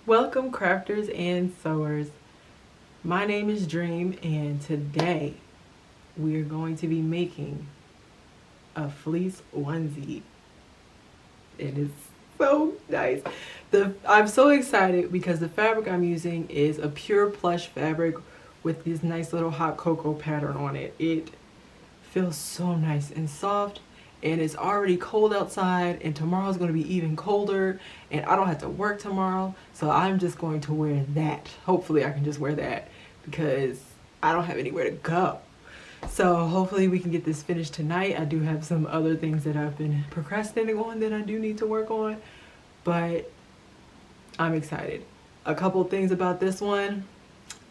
Welcome crafters and sewers. My name is Dream and today we are going to be making a fleece onesie. It is so nice. I'm so excited because the fabric I'm using is a pure plush fabric with this nice little hot cocoa pattern on it. It feels so nice and soft, and it's already cold outside, and tomorrow's going to be even colder, and I don't have to work tomorrow, so I'm just going to wear that. Hopefully I can just wear that because I don't have anywhere to go. So hopefully we can get this finished tonight. I do have some other things that I've been procrastinating on that I do need to work on, but I'm excited. A couple things about this one.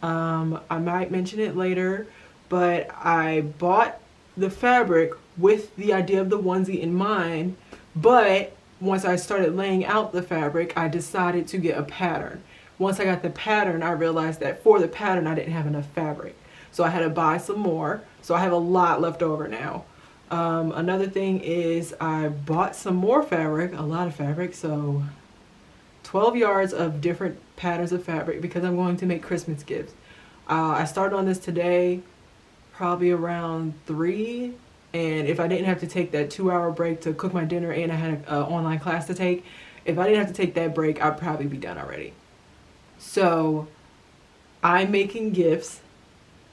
I might mention it later, but I bought the fabric with the idea of the onesie in mind, but once I started laying out the fabric, I decided to get a pattern. Once I got the pattern, I realized that for the pattern I didn't have enough fabric, so I had to buy some more. So I have a lot left over now. Another thing is I bought some more fabric, a lot of fabric, so 12 yards of different patterns of fabric because I'm going to make Christmas gifts. I started on this today, probably around 3, and if I didn't have to take that 2-hour break to cook my dinner and I had an online class to take, if I didn't have to take that break, I'd probably be done already. So I'm making gifts,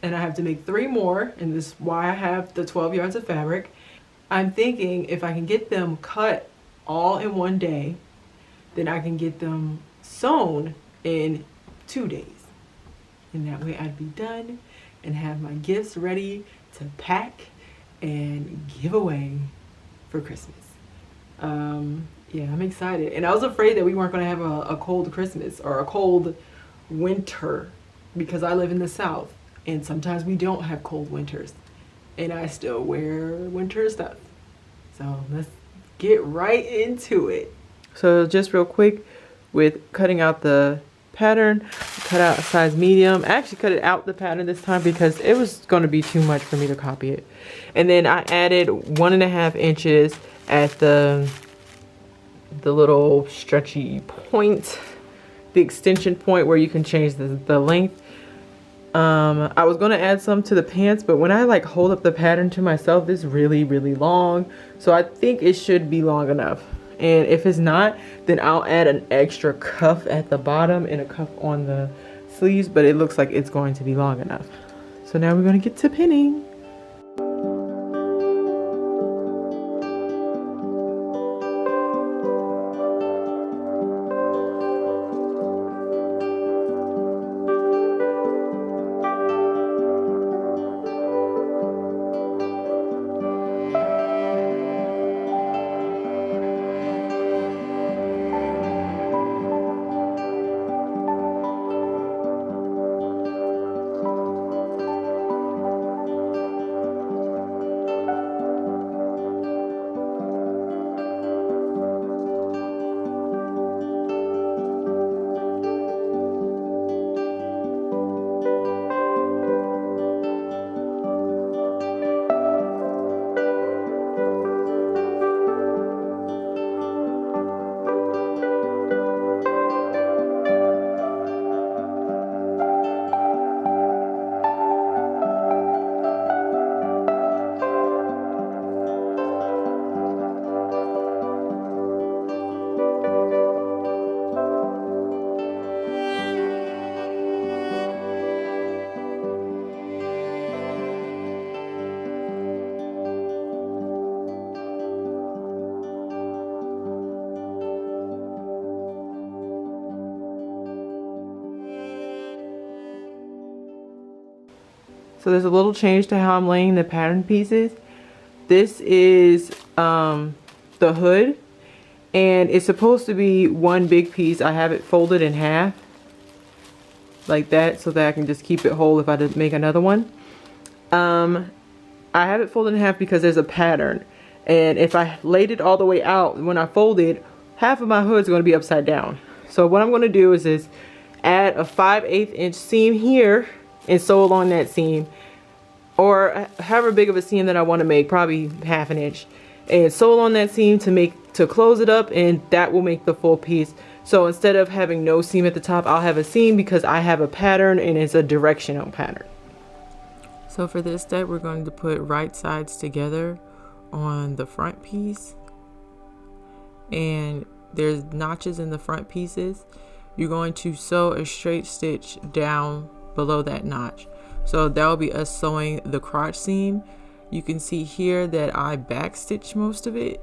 and I have to make 3 more, and this is why I have the 12 yards of fabric. I'm thinking if I can get them cut all in one day, then I can get them sewn in 2 days. And that way I'd be done and have my gifts ready to pack and give away for Christmas. Yeah, I'm excited. And I was afraid that we weren't going to have a cold Christmas or a cold winter because I live in the South. And sometimes we don't have cold winters. And I still wear winter stuff. So let's get right into it. So just real quick, with cutting out the pattern, cut out a size medium. I actually cut it out the pattern this time because it was going to be too much for me to copy it. And then I added 1.5 inches at the little stretchy point, the extension point where you can change the length. I was going to add some to the pants, but when I like hold up the pattern to myself, it's really long, so I think it should be long enough. And if it's not, then I'll add an extra cuff at the bottom and a cuff on the sleeves, but it looks like it's going to be long enough. So now we're going to get to pinning. So there's a little change to how I'm laying the pattern pieces. This is the hood, and it's supposed to be one big piece. I have it folded in half like that so that I can just keep it whole if I did make another one. I have it folded in half because there's a pattern, and if I laid it all the way out, when I fold it, half of my hood is going to be upside down. So what I'm going to do is add a 5/8 inch seam here and sew along that seam, or however big of a seam that I want to make, probably 1/2 inch, and sew along that seam to close it up, and that will make the full piece. So instead of having no seam at the top, I'll have a seam because I have a pattern and it's a directional pattern. So for this step, we're going to put right sides together on the front piece, and there's notches in the front pieces. You're going to sew a straight stitch down below that notch. So that will be us sewing the crotch seam. You can see here that I back stitch most of it.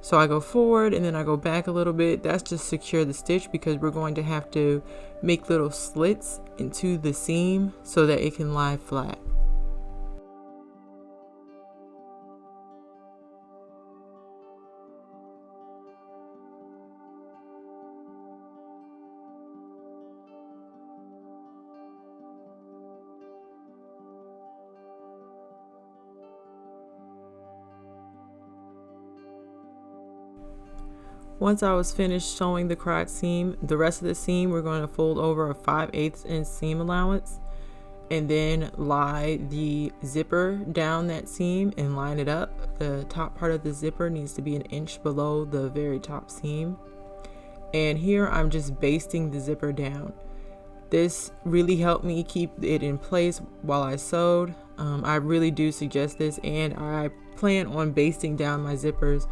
So I go forward and then I go back a little bit. That's just secure the stitch because we're going to have to make little slits into the seam so that it can lie flat. Once I was finished sewing the crotch seam, the rest of the seam we're going to fold over a 5/8 inch seam allowance and then lie the zipper down that seam and line it up. The top part of the zipper needs to be an inch below the very top seam. And here I'm just basting the zipper down. This really helped me keep it in place while I sewed. I really do suggest this, and I plan on basting down my zippers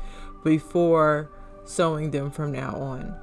before sewing them from now on.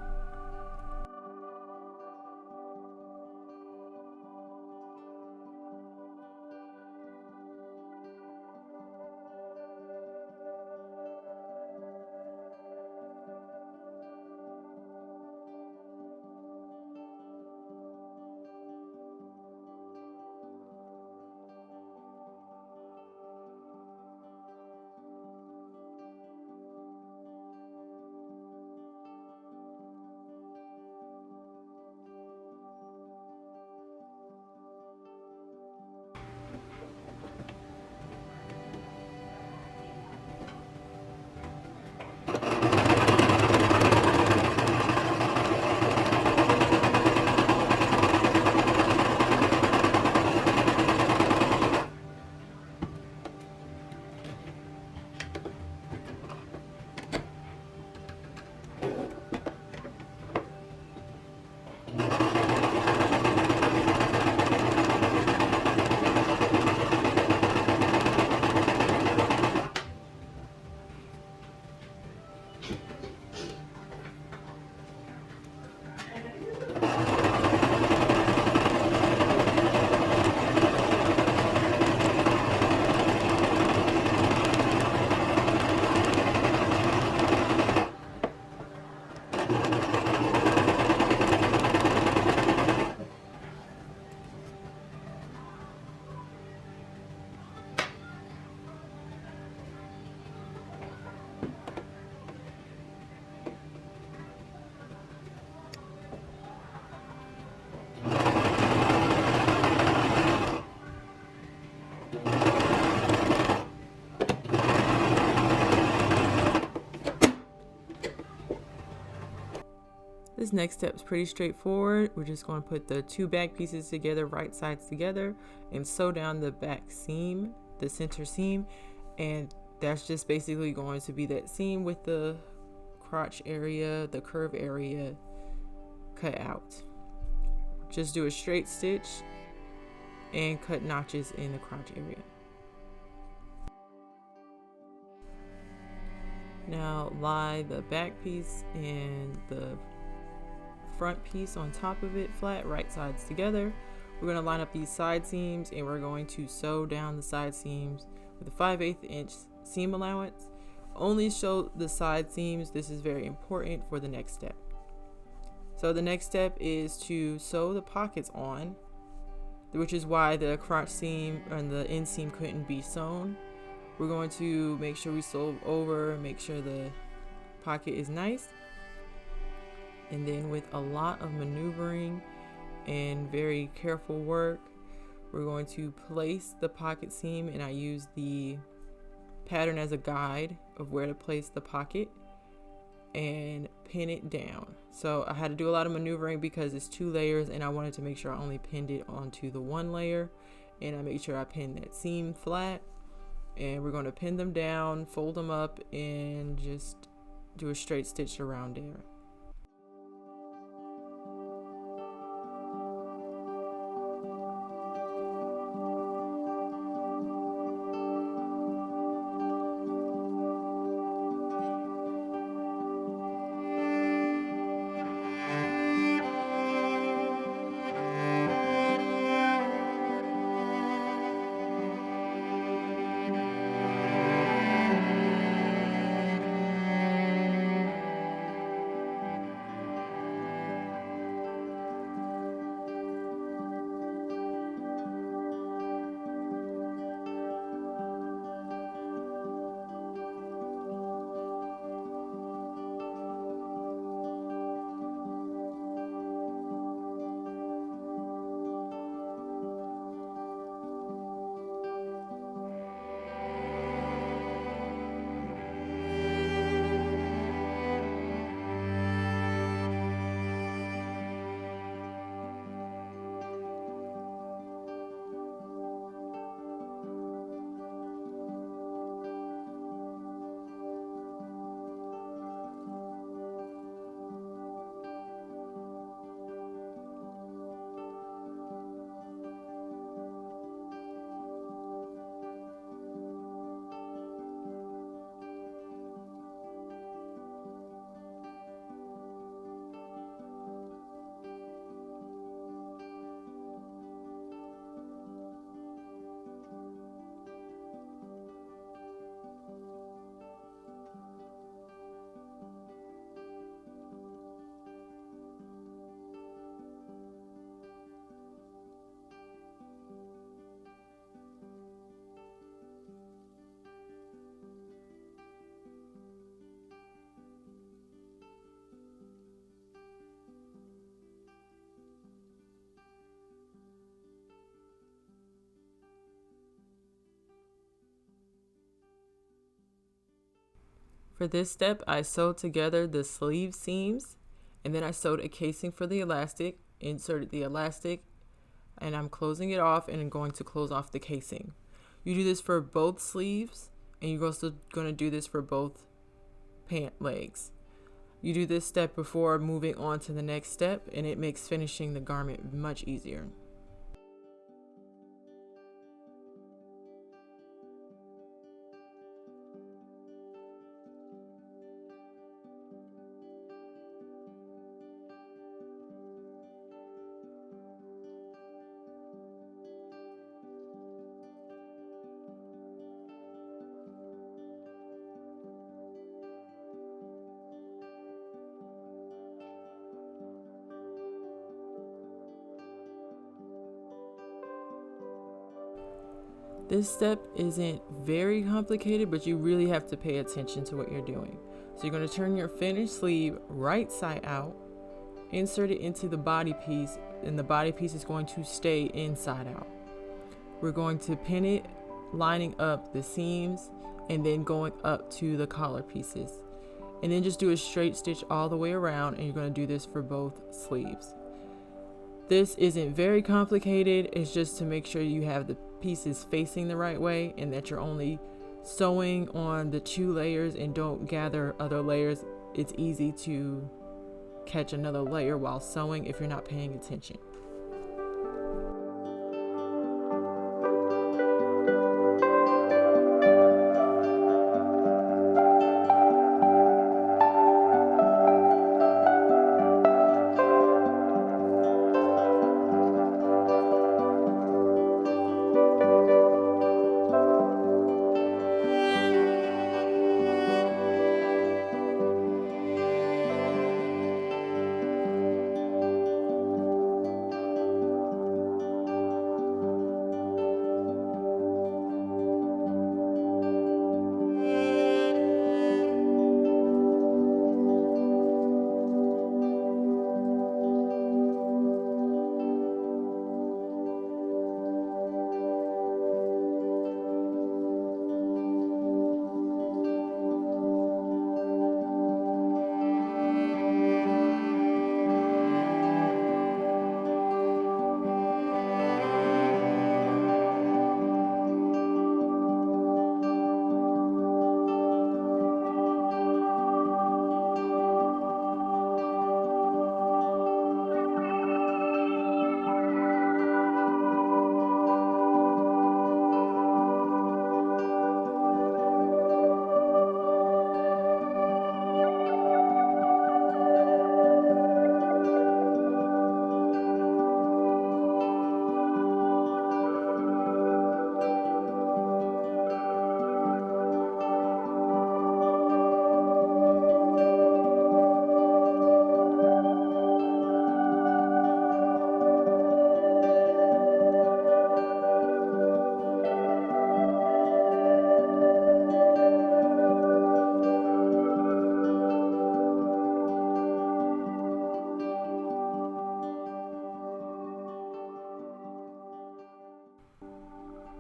This next step is pretty straightforward. We're just going to put the two back pieces together, right sides together, and sew down the back seam, the center seam, and that's just basically going to be that seam with the crotch area, the curve area cut out. Just do a straight stitch and cut notches in the crotch area. Now lie the back piece and the front piece on top of it flat, right sides together. We're going to line up these side seams and we're going to sew down the side seams with a 5/8 inch seam allowance. Only sew the side seams. This is very important for the next step. So the next step is to sew the pockets on, which is why the crotch seam and the inseam couldn't be sewn. We're going to make sure we sew over, make sure the pocket is nice. And then with a lot of maneuvering and very careful work, we're going to place the pocket seam, and I use the pattern as a guide of where to place the pocket and pin it down. So I had to do a lot of maneuvering because it's 2 layers and I wanted to make sure I only pinned it onto the 1 layer, and I made sure I pinned that seam flat. And we're going to pin them down, fold them up, and just do a straight stitch around there. For this step, I sewed together the sleeve seams, and then I sewed a casing for the elastic, inserted the elastic, and I'm closing it off and I'm going to close off the casing. You do this for both sleeves, and you're also going to do this for both pant legs. You do this step before moving on to the next step, and it makes finishing the garment much easier. This step isn't very complicated, but you really have to pay attention to what you're doing. So you're going to turn your finished sleeve right side out, insert it into the body piece, and the body piece is going to stay inside out. We're going to pin it, lining up the seams, and then going up to the collar pieces. And then just do a straight stitch all the way around, and you're going to do this for both sleeves. This isn't very complicated. It's just to make sure you have the pieces facing the right way and that you're only sewing on the 2 layers and don't gather other layers. It's easy to catch another layer while sewing if you're not paying attention.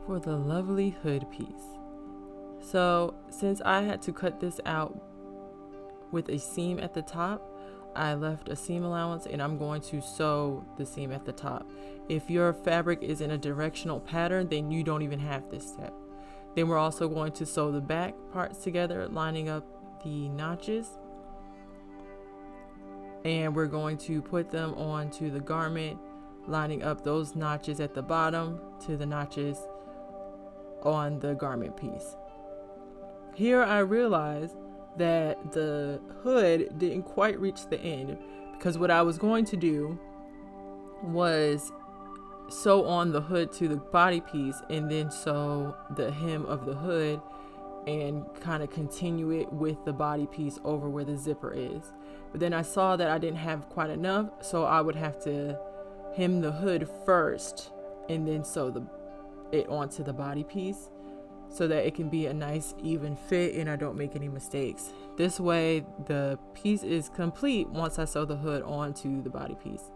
For the lovely hood piece. So since I had to cut this out with a seam at the top, I left a seam allowance and I'm going to sew the seam at the top. If your fabric is in a directional pattern, then you don't even have this step. Then we're also going to sew the back parts together, lining up the notches. And we're going to put them onto the garment, lining up those notches at the bottom to the notches on the garment piece. Here I realized that the hood didn't quite reach the end, because what I was going to do was sew on the hood to the body piece and then sew the hem of the hood and kind of continue it with the body piece over where the zipper is. But then I saw that I didn't have quite enough, so I would have to hem the hood first and then sew it onto the body piece so that it can be a nice even fit and I don't make any mistakes. This way the piece is complete once I sew the hood onto the body piece.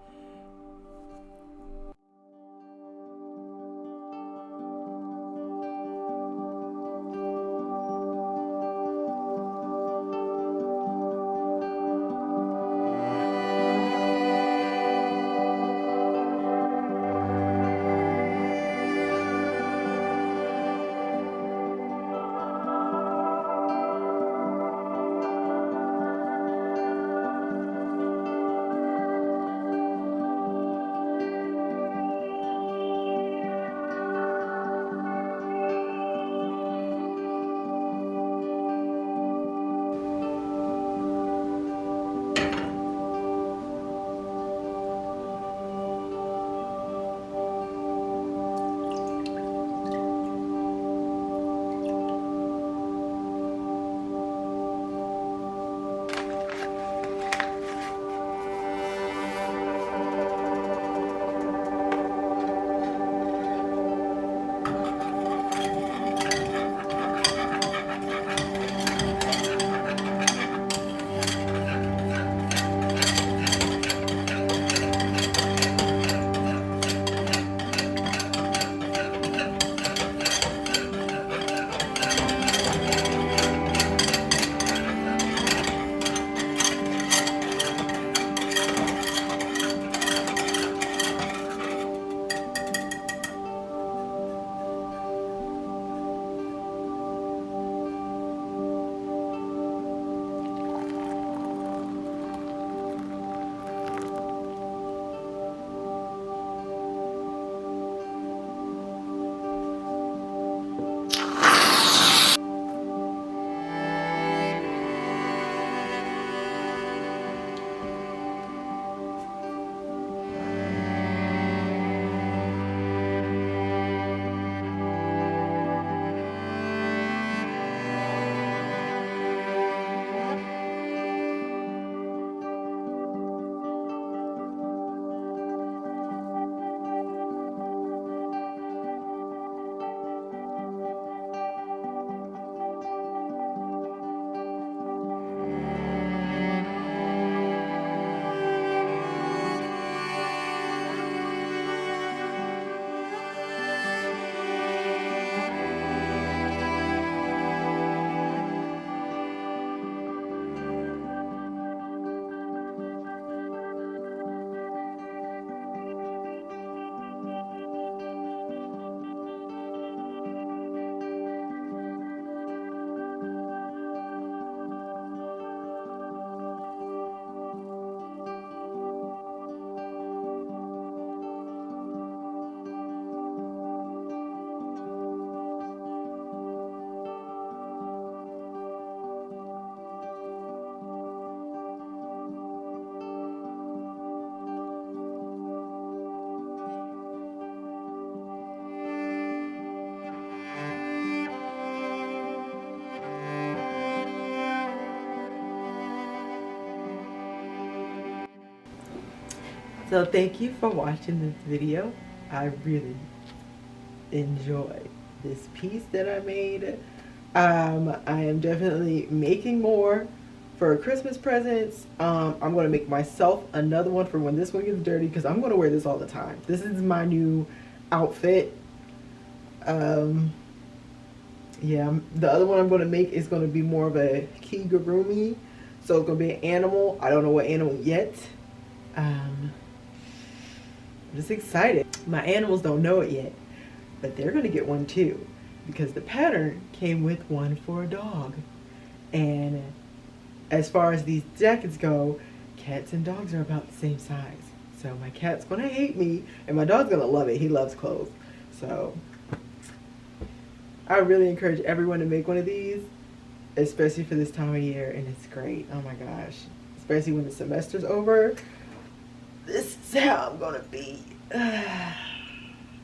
So thank you for watching this video. I really enjoy this piece that I made. I am definitely making more for Christmas presents. I'm going to make myself another one for when this one gets dirty, because I'm going to wear this all the time. This is my new outfit. Yeah, the other one I'm going to make is going to be more of a kigurumi. So it's going to be an animal. I don't know what animal yet. I'm just excited. My animals don't know it yet, but they're going to get one too, because the pattern came with one for a dog. And as far as these jackets go, cats and dogs are about the same size. So my cat's going to hate me, and my dog's going to love it. He loves clothes. So I really encourage everyone to make one of these, especially for this time of year, and it's great. Oh my gosh. Especially when the semester's over. This is how I'm going to be.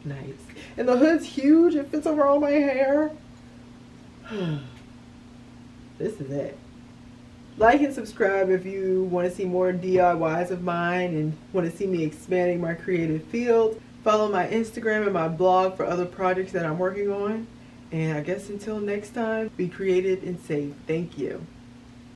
Nice. And the hood's huge. It fits over all my hair. This is it. Like and subscribe if you want to see more DIYs of mine and want to see me expanding my creative field. Follow my Instagram and my blog for other projects that I'm working on. And I guess until next time, be creative and safe. Thank you.